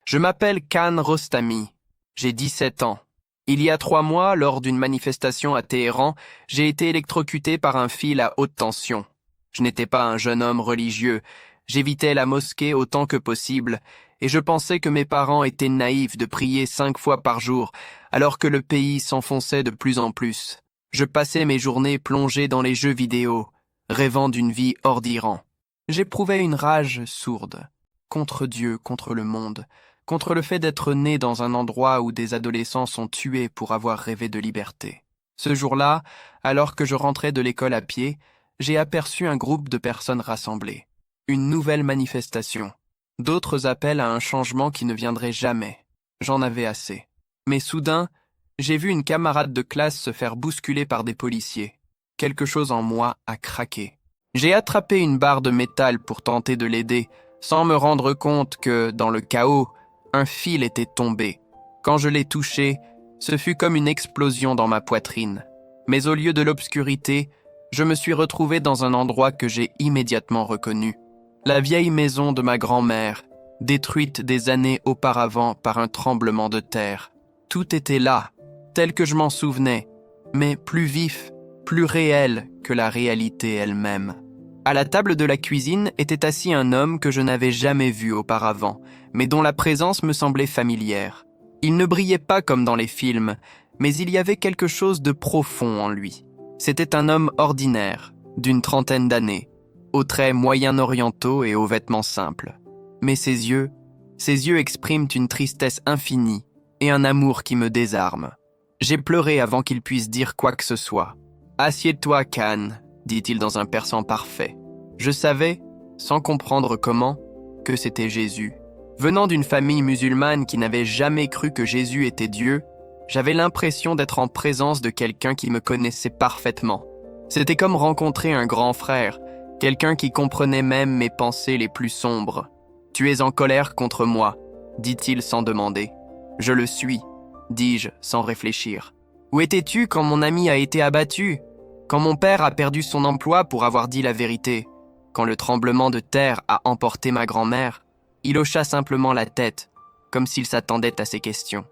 Je m'appelle Khan Rostami. J'ai 17 ans. Il y a 3 mois, lors d'une manifestation à Téhéran, j'ai été électrocuté par un fil à haute tension. Je n'étais pas un jeune homme religieux. J'évitais la mosquée autant que possible, et je pensais que mes parents étaient naïfs de prier 5 fois par jour, alors que le pays s'enfonçait de plus en plus. Je passais mes journées plongées dans les jeux vidéo, rêvant d'une vie hors d'Iran. J'éprouvais une rage sourde, contre Dieu, contre le monde, contre le fait d'être né dans un endroit où des adolescents sont tués pour avoir rêvé de liberté. Ce jour-là, alors que je rentrais de l'école à pied, j'ai aperçu un groupe de personnes rassemblées. Une nouvelle manifestation. D'autres appellent à un changement qui ne viendrait jamais. J'en avais assez. Mais soudain, j'ai vu une camarade de classe se faire bousculer par des policiers. Quelque chose en moi a craqué. J'ai attrapé une barre de métal pour tenter de l'aider, sans me rendre compte que, dans le chaos, un fil était tombé. Quand je l'ai touché, ce fut comme une explosion dans ma poitrine. Mais au lieu de l'obscurité, je me suis retrouvé dans un endroit que j'ai immédiatement reconnu. La vieille maison de ma grand-mère, détruite des années auparavant par un tremblement de terre. Tout était là, tel que je m'en souvenais, mais plus vif, plus réel que la réalité elle-même. À la table de la cuisine était assis un homme que je n'avais jamais vu auparavant, mais dont la présence me semblait familière. Il ne brillait pas comme dans les films, mais il y avait quelque chose de profond en lui. C'était un homme ordinaire, d'une trentaine d'années, aux traits moyen-orientaux et aux vêtements simples. Mais ses yeux expriment une tristesse infinie et un amour qui me désarme. J'ai pleuré avant qu'il puisse dire quoi que ce soit. « Assieds-toi, Khan », dit-il dans un persan parfait. Je savais, sans comprendre comment, que c'était Jésus. Venant d'une famille musulmane qui n'avait jamais cru que Jésus était Dieu, j'avais l'impression d'être en présence de quelqu'un qui me connaissait parfaitement. C'était comme rencontrer un grand frère, quelqu'un qui comprenait même mes pensées les plus sombres. « Tu es en colère contre moi », dit-il sans demander. « Je le suis », dis-je sans réfléchir. « Où étais-tu quand mon ami a été abattu ? Quand mon père a perdu son emploi pour avoir dit la vérité ? Quand le tremblement de terre a emporté ma grand-mère ?» Il hocha simplement la tête, comme s'il s'attendait à ces questions.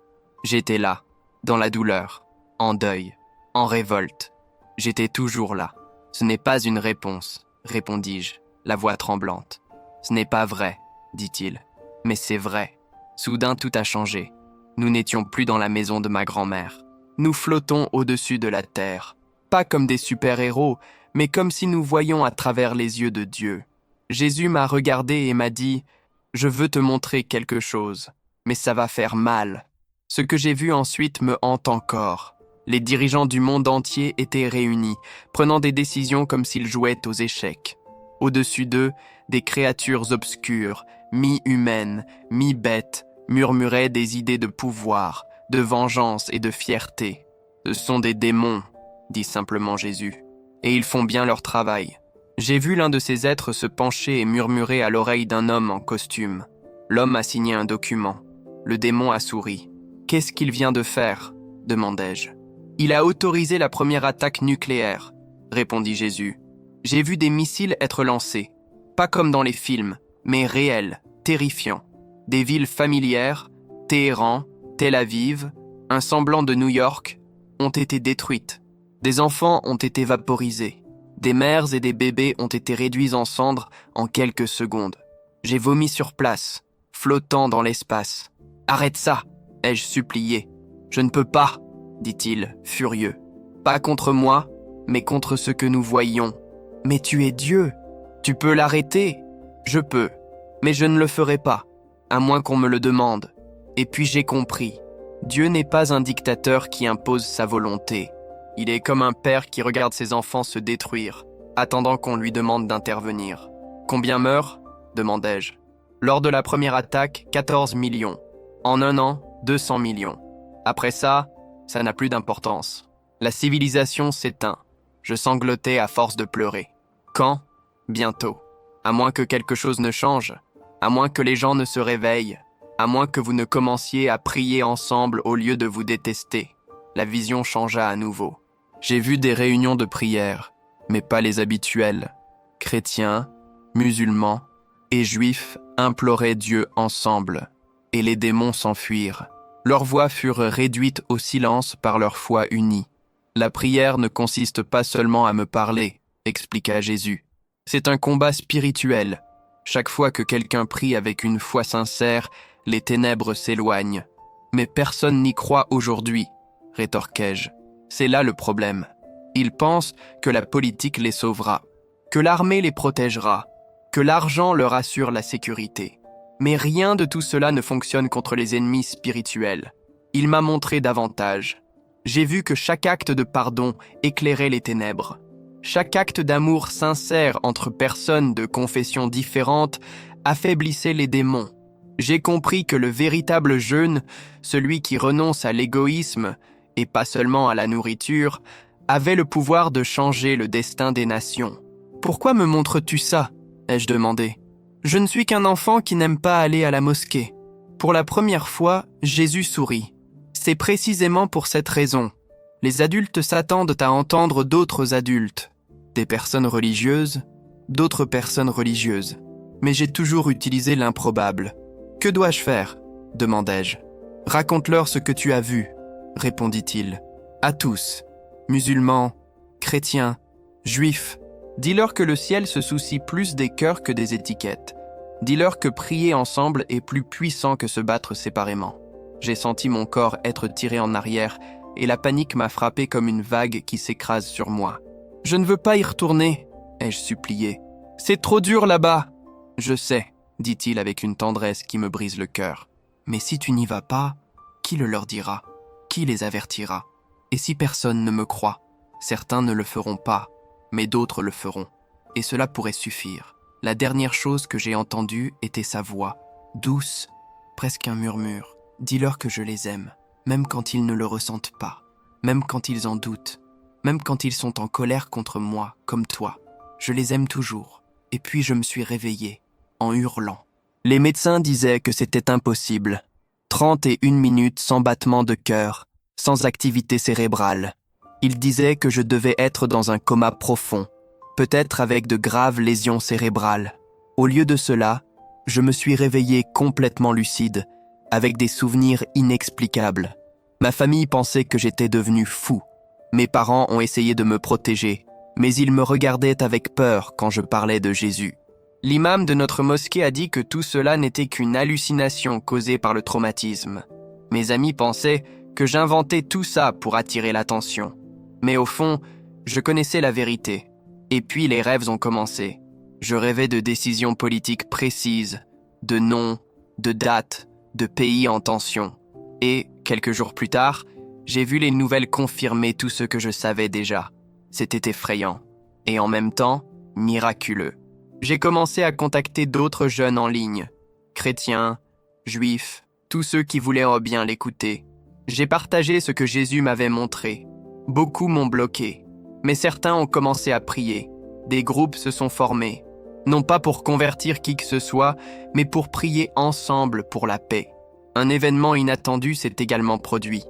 J'étais là, dans la douleur, en deuil, en révolte. J'étais toujours là. « Ce n'est pas une réponse », répondis-je, la voix tremblante. « Ce n'est pas vrai », dit-il. « Mais c'est vrai. » Soudain, tout a changé. Nous n'étions plus dans la maison de ma grand-mère. Nous flottons au-dessus de la terre. Pas comme des super-héros, mais comme si nous voyions à travers les yeux de Dieu. Jésus m'a regardé et m'a dit « Je veux te montrer quelque chose, mais ça va faire mal. » Ce que j'ai vu ensuite me hante encore. Les dirigeants du monde entier étaient réunis, prenant des décisions comme s'ils jouaient aux échecs. Au-dessus d'eux, des créatures obscures, mi-humaines, mi-bêtes, murmuraient des idées de pouvoir, de vengeance et de fierté. « Ce sont des démons », dit simplement Jésus, « et ils font bien leur travail. » J'ai vu l'un de ces êtres se pencher et murmurer à l'oreille d'un homme en costume. L'homme a signé un document. Le démon a souri. « Qu'est-ce qu'il vient de faire ?» demandai-je. « Il a autorisé la première attaque nucléaire », répondit Jésus. « J'ai vu des missiles être lancés, pas comme dans les films, mais réels, terrifiants. Des villes familières, Téhéran, Tel Aviv, un semblant de New York, ont été détruites. Des enfants ont été vaporisés. Des mères et des bébés ont été réduits en cendres en quelques secondes. J'ai vomi sur place, flottant dans l'espace. « Arrête ça !» ai-je supplié. « Je ne peux pas !» dit-il, furieux. « Pas contre moi, mais contre ce que nous voyions. »« Mais tu es Dieu. Tu peux l'arrêter. »« Je peux, mais je ne le ferai pas, à moins qu'on me le demande. » Et puis j'ai compris. Dieu n'est pas un dictateur qui impose sa volonté. Il est comme un père qui regarde ses enfants se détruire, attendant qu'on lui demande d'intervenir. « Combien meurent ?» demandai-je. Lors de la première attaque, 14 millions. En un an, 200 millions. Après ça n'a plus d'importance. La civilisation s'éteint. Je sanglotais à force de pleurer. Quand ? Bientôt. À moins que quelque chose ne change, à moins que les gens ne se réveillent, à moins que vous ne commenciez à prier ensemble au lieu de vous détester. La vision changea à nouveau. J'ai vu des réunions de prière, mais pas les habituelles. Chrétiens, musulmans et juifs imploraient Dieu ensemble. et les démons s'enfuirent. Leurs voix furent réduites au silence par leur foi unie. La prière ne consiste pas seulement à me parler, expliqua Jésus. C'est un combat spirituel. Chaque fois que quelqu'un prie avec une foi sincère, les ténèbres s'éloignent. Mais personne n'y croit aujourd'hui, rétorquai-je. C'est là le problème. Ils pensent que la politique les sauvera, que l'armée les protégera, que l'argent leur assure la sécurité. Mais rien de tout cela ne fonctionne contre les ennemis spirituels. Il m'a montré davantage. J'ai vu que chaque acte de pardon éclairait les ténèbres. Chaque acte d'amour sincère entre personnes de confessions différentes affaiblissait les démons. J'ai compris que le véritable jeûne, celui qui renonce à l'égoïsme, et pas seulement à la nourriture, avait le pouvoir de changer le destin des nations. « Pourquoi me montres-tu ça ?» ai-je demandé. « Je ne suis qu'un enfant qui n'aime pas aller à la mosquée. » Pour la première fois, Jésus sourit. C'est précisément pour cette raison. Les adultes s'attendent à entendre d'autres adultes, des personnes religieuses, d'autres personnes religieuses. Mais j'ai toujours utilisé l'improbable. « Que dois-je faire ?» demandai-je. « Raconte-leur ce que tu as vu, » répondit-il. « À tous, musulmans, chrétiens, juifs, dis-leur que le ciel se soucie plus des cœurs que des étiquettes. Dis-leur que prier ensemble est plus puissant que se battre séparément. » J'ai senti mon corps être tiré en arrière et la panique m'a frappé comme une vague qui s'écrase sur moi. « Je ne veux pas y retourner, » ai-je supplié. « C'est trop dur là-bas. »« Je sais, » dit-il avec une tendresse qui me brise le cœur. « Mais si tu n'y vas pas, qui le leur dira? Qui les avertira? Et si personne ne me croit? Certains ne le feront pas, mais d'autres le feront. Et cela pourrait suffire. La dernière chose que j'ai entendue était sa voix, douce, presque un murmure. « Dis-leur que je les aime, même quand ils ne le ressentent pas, même quand ils en doutent, même quand ils sont en colère contre moi, comme toi. Je les aime toujours. » Et puis je me suis réveillé, en hurlant. Les médecins disaient que c'était impossible. 31 minutes sans battement de cœur, sans activité cérébrale. Ils disaient que je devais être dans un coma profond, peut-être avec de graves lésions cérébrales. Au lieu de cela, je me suis réveillé complètement lucide, avec des souvenirs inexplicables. Ma famille pensait que j'étais devenu fou. Mes parents ont essayé de me protéger, mais ils me regardaient avec peur quand je parlais de Jésus. L'imam de notre mosquée a dit que tout cela n'était qu'une hallucination causée par le traumatisme. Mes amis pensaient que j'inventais tout ça pour attirer l'attention. Mais au fond, je connaissais la vérité. Et puis les rêves ont commencé. Je rêvais de décisions politiques précises, de noms, de dates, de pays en tension. Et, quelques jours plus tard, j'ai vu les nouvelles confirmer tout ce que je savais déjà. C'était effrayant. Et en même temps, miraculeux. J'ai commencé à contacter d'autres jeunes en ligne. Chrétiens, juifs, tous ceux qui voulaient bien l'écouter. J'ai partagé ce que Jésus m'avait montré. Beaucoup m'ont bloqué. Mais certains ont commencé à prier. Des groupes se sont formés. Non pas pour convertir qui que ce soit, mais pour prier ensemble pour la paix. Un événement inattendu s'est également produit.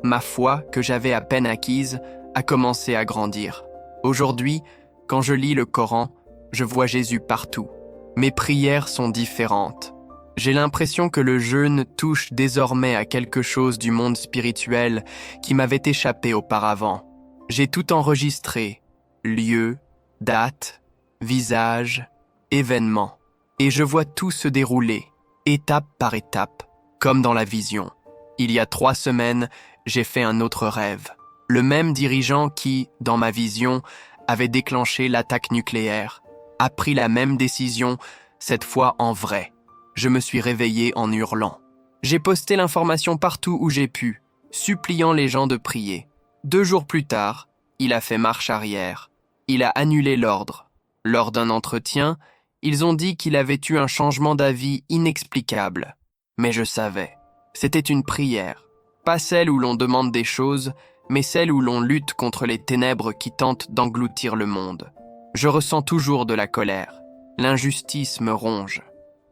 Ma foi, que j'avais à peine acquise, a commencé à grandir. Aujourd'hui, quand je lis le Coran, je vois Jésus partout. Mes prières sont différentes. J'ai l'impression que le jeûne touche désormais à quelque chose du monde spirituel qui m'avait échappé auparavant. J'ai tout enregistré, lieu, date, visage, événement. Et je vois tout se dérouler, étape par étape, comme dans la vision. Il y a 3 semaines, j'ai fait un autre rêve. Le même dirigeant qui, dans ma vision, avait déclenché l'attaque nucléaire, a pris la même décision, cette fois en vrai. Je me suis réveillé en hurlant. J'ai posté l'information partout où j'ai pu, suppliant les gens de prier. 2 jours plus tard, il a fait marche arrière. Il a annulé l'ordre. Lors d'un entretien, ils ont dit qu'il avait eu un changement d'avis inexplicable. Mais je savais. C'était une prière. Pas celle où l'on demande des choses, mais celle où l'on lutte contre les ténèbres qui tentent d'engloutir le monde. Je ressens toujours de la colère. L'injustice me ronge.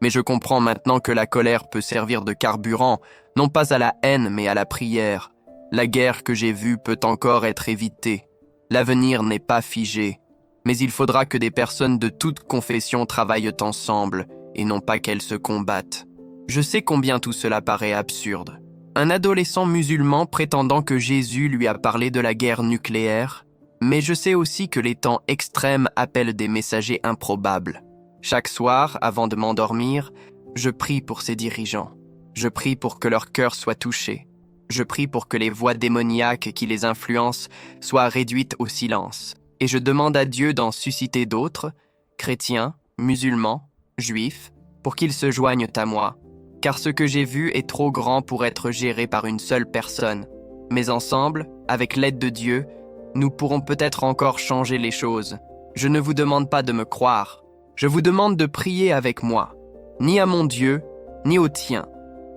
Mais je comprends maintenant que la colère peut servir de carburant, non pas à la haine, mais à la prière. La guerre que j'ai vue peut encore être évitée. L'avenir n'est pas figé. Mais il faudra que des personnes de toute confession travaillent ensemble, et non pas qu'elles se combattent. Je sais combien tout cela paraît absurde. Un adolescent musulman prétendant que Jésus lui a parlé de la guerre nucléaire, mais je sais aussi que les temps extrêmes appellent des messagers improbables. Chaque soir, avant de m'endormir, je prie pour ces dirigeants. Je prie pour que leur cœur soit touché. Je prie pour que les voix démoniaques qui les influencent soient réduites au silence. Et je demande à Dieu d'en susciter d'autres, chrétiens, musulmans, juifs, pour qu'ils se joignent à moi. Car ce que j'ai vu est trop grand pour être géré par une seule personne. Mais ensemble, avec l'aide de Dieu, nous pourrons peut-être encore changer les choses. Je ne vous demande pas de me croire. Je vous demande de prier avec moi. Ni à mon Dieu, ni au tien,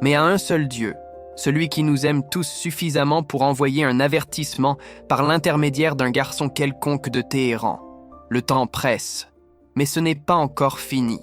mais à un seul Dieu, celui qui nous aime tous suffisamment pour envoyer un avertissement par l'intermédiaire d'un garçon quelconque de Téhéran. Le temps presse, mais ce n'est pas encore fini.